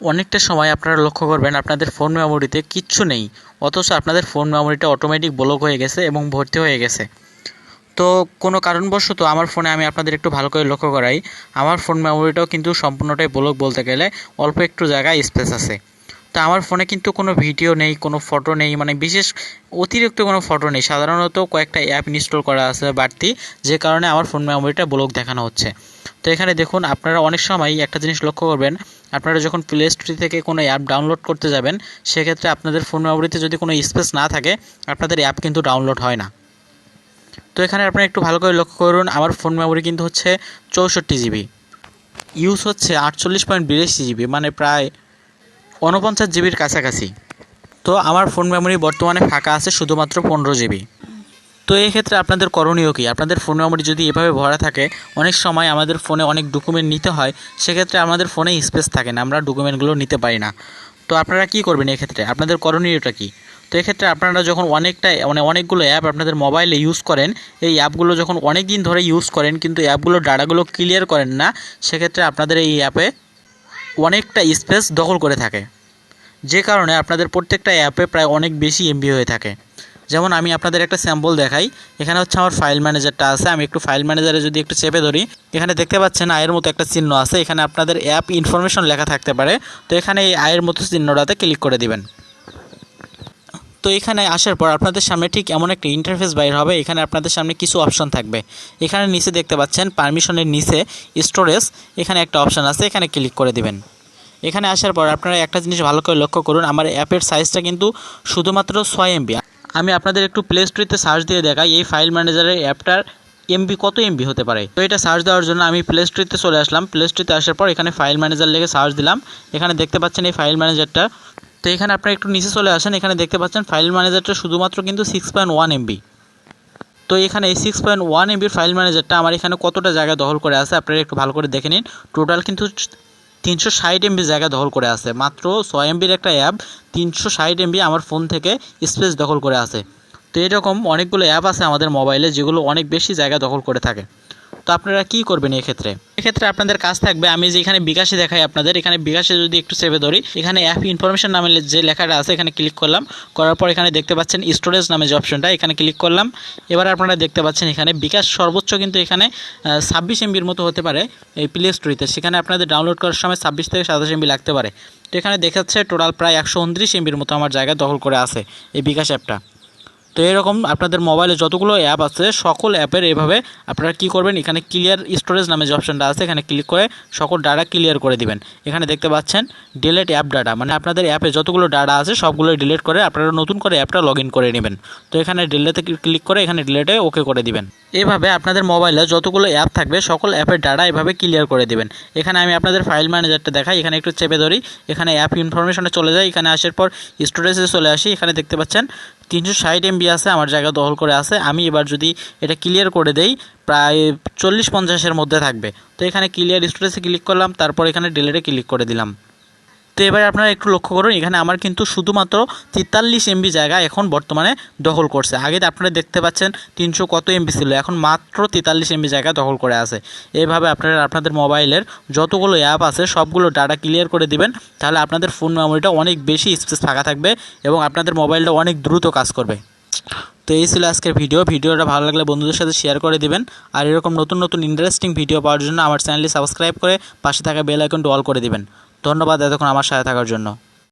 অনেকটা সময় আপনারা লক্ষ্য করবেন আপনাদের ফোন মেমোরিতে কিচ্ছু নেই, অথচ আপনাদের ফোন মেমোরিটা অটোমেটিক ব্লক হয়ে গেছে এবং ভর্তি হয়ে গেছে। তো কোনো কারণবশত আমার ফোনে আমি আপনাদের একটু ভালো করে লক্ষ্য করাই, আমার ফোন মেমোরিটাও কিন্তু সম্পূর্ণটাই ব্লক বলতে গেলে, অল্প একটু জায়গায় স্পেস আছে। তো আমার ফোনে কিন্তু কোনো ভিডিও নেই, কোনো ফটো নেই, মানে বিশেষ অতিরিক্ত কোনো ফটো নেই, সাধারণত কয়েকটা অ্যাপ ইনস্টল করা আছে বাড়তি, যে কারণে আমার ফোন মেমোরিটা ব্লক দেখানো হচ্ছে। তো এখানে দেখুন, আপনারা অনেক সময় একটা জিনিস লক্ষ্য করবেন, আপনারা যখন প্লে স্টোর থেকে কোনো অ্যাপ ডাউনলোড করতে যাবেন, সেক্ষেত্রে আপনাদের ফোন মেমোরিতে যদি কোনো স্পেস না থাকে, আপনাদের অ্যাপ কিন্তু ডাউনলোড হয় না। তো এখানে আপনারা একটু ভালো করে লক্ষ্য করুন, আমার ফোন মেমোরি কিন্তু হচ্ছে 64 জিবি, ইউজ হচ্ছে 48.82 জিবি, মানে প্রায় 49 জিবির কাছাকাছি। তো আমার ফোন মেমোরি বর্তমানে ফাঁকা আছে শুধুমাত্র 15 জিবি। তো এই ক্ষেত্রে আপনাদের করণীয় কী? আপনাদের ফোন মেমোরি যদি এভাবে ভরা থাকে, অনেক সময় আমাদের ফোনে অনেক ডকুমেন্ট নিতে হয়, সেক্ষেত্রে আমাদের ফোনে স্পেস থাকে না, আমরা ডকুমেন্টগুলো নিতে পারি না। তো আপনারা কী করবেন এক্ষেত্রে? আপনাদের করণীয়টা কী? তো এক্ষেত্রে আপনারা যখন অনেকগুলো অ্যাপ আপনাদের মোবাইলে ইউজ করেন, এই অ্যাপগুলো যখন অনেক দিন ধরে ইউজ করেন কিন্তু অ্যাপগুলোর ডাটাগুলো ক্লিয়ার করেন না, সেক্ষেত্রে আপনাদের এই অ্যাপে অনেকটা স্পেস দখল করে থাকে, যে কারণে আপনাদের প্রত্যেকটা অ্যাপে প্রায় অনেক বেশি এমবি হয়ে থাকে। যেমন আমি আপনাদের একটা স্যাম্পল দেখাই, এখানে হচ্ছে আমার ফাইল ম্যানেজারটা আছে, আমি একটু ফাইল ম্যানেজারে যদি একটু চেপে ধরি, এখানে দেখতে পাচ্ছেন আয়ের মতো একটা চিহ্ন আছে, এখানে আপনাদের অ্যাপ ইনফরমেশন লেখা থাকতে পারে। তো এখানে এই আয়ের মতো চিহ্নটাতে ক্লিক করে দিবেন। তো এখানে আসার পর আপনাদের সামনে ঠিক এমন একটা ইন্টারফেস বাইর হবে, এখানে আপনাদের সামনে কিছু অপশন থাকবে। এখানে নিচে দেখতে পাচ্ছেন পারমিশনের নিচে স্টোরেজ, এখানে একটা অপশান আছে, এখানে ক্লিক করে দিবেন। এখানে আসার পর আপনারা একটা জিনিস ভালো করে লক্ষ্য করুন, আমার অ্যাপের সাইজটা কিন্তু শুধুমাত্র 6 MB। আমি আপনাদের একটু প্লে স্টোরে সার্চ দিয়ে দেখাই এই ফাইল ম্যানেজারের অ্যাপটার এমবি কত এমবি হতে পারে। তো এটা সার্চ দেওয়ার জন্য আমি প্লে স্টোরে চলে আসলাম। প্লে স্টোরে আসার পর এখানে ফাইল ম্যানেজার লিখে সার্চ দিলাম, এখানে দেখতে পাচ্ছেন এই ফাইল ম্যানেজারটা। তো এখানে আপনারা একটু নিচে চলে আসেন, এখানে দেখতে পাচ্ছেন ফাইল ম্যানেজারটা শুধুমাত্র কিন্তু 6.1 MB। তো এখানে এই 6.1 MBর ফাইল ম্যানেজারটা আমার এখানে কতটা জায়গা দখল করে আছে আপনারা একটু ভালো করে দেখে নিন। টোটাল কিন্তু 360 MB জায়গা দখল করে আছে। মাত্র 6 MBর একটা অ্যাপ 360 MB আমার ফোন থেকে স্পেস দখল করে আছে। তো এরকম অনেকগুলো অ্যাপ আছে আমাদের মোবাইলে যেগুলো অনেক বেশি জায়গা দখল করে থাকে। তো আপনারা কী করবেন এক্ষেত্রে আপনাদের কাজ থাকবে, আমি যে এখানে বিকাশে দেখাই আপনাদের, এখানে বিকাশে যদি একটু চেপে ধরি, এখানে অ্যাপ ইনফরমেশন নামে যে লেখাটা আছে এখানে ক্লিক করলাম, করার পর এখানে দেখতে পাচ্ছেন স্টোরেজ নামে যে অপশনটা, এখানে ক্লিক করলাম। এবার আপনারা দেখতে পাচ্ছেন এখানে বিকাশ সর্বোচ্চ কিন্তু এখানে 26 MBর মতো হতে পারে এই প্লে স্টোরিতে, সেখানে আপনাদের ডাউনলোড করার সময় 26 থেকে 27 MB লাগতে পারে। তো এখানে দেখাচ্ছে টোটাল প্রায় 129 MBর মতো আমার জায়গা দখল করে আছে এই বিকাশ অ্যাপটা। তো এরকম আপনাদের মোবাইলে যতগুলো অ্যাপ আছে সকল অ্যাপের এভাবে আপনারা কী করবেন, এখানে ক্লিয়ার স্টোরেজ নামে যে অপশানটা আছে এখানে ক্লিক করে সকল ডাটা ক্লিয়ার করে দিবেন। এখানে দেখতে পাচ্ছেন ডিলিট অ্যাপ ডাটা, মানে আপনাদের অ্যাপে যতগুলো ডাটা আছে সবগুলো ডিলিট করে আপনারা নতুন করে অ্যাপটা লগ ইন করে নেবেন। তো এখানে ডিলিটে ক্লিক করে এখানে ডিলিটে ওকে করে দিবেন। এভাবে আপনাদের মোবাইলে যতগুলো অ্যাপ থাকবে সকল অ্যাপের ডাটা এভাবে ক্লিয়ার করে দিবেন। এখানে আমি আপনাদের ফাইল ম্যানেজারটা দেখাই, এখানে একটু চেপে ধরি, এখানে অ্যাপ ইনফরমেশনে চলে যাই, এখানে আসার পর স্টোরেজে চলে আসি, এখানে দেখতে পাচ্ছেন 360 MB আছে আমার জায়গা দখল করে আছে। আমি এবার যদি এটা ক্লিয়ার করে দেই প্রায় 40-50-এর মধ্যে থাকবে। তো এখানে ক্লিয়ার স্টোরেজে ক্লিক করলাম, তারপর এখানে ডিলিটে ক্লিক করে দিলাম। তো এবার আপনারা একটু লক্ষ্য করুন, এখানে আমার কিন্তু শুধুমাত্র 43 MB জায়গা এখন বর্তমানে দখল করছে। আগে আপনারা দেখতে পাচ্ছেন 300 কত MB ছিল, এখন মাত্র 43 MB জায়গা দখল করে আছে। এইভাবে আপনারা আপনাদের মোবাইলের যতগুলো অ্যাপ আছে সবগুলো ডাটা ক্লিয়ার করে দিবেন, তাহলে আপনাদের ফোন মেমোরিটা অনেক বেশি স্পেস ফাঁকা থাকবে এবং আপনাদের মোবাইলটা অনেক দ্রুত কাজ করবে। তো এই ছিল আজকের ভিডিওটা ভালো লাগলে বন্ধুদের সাথে শেয়ার করে দিবেন। আর এরকম নতুন নতুন ইন্টারেস্টিং ভিডিও পাওয়ার জন্য আমার চ্যানেলটি সাবস্ক্রাইব করে পাশে থাকা বেল আইকনটি অল করে দিবেন। ধন্যবাদ এতক্ষণ আমার সাথে থাকার জন্য।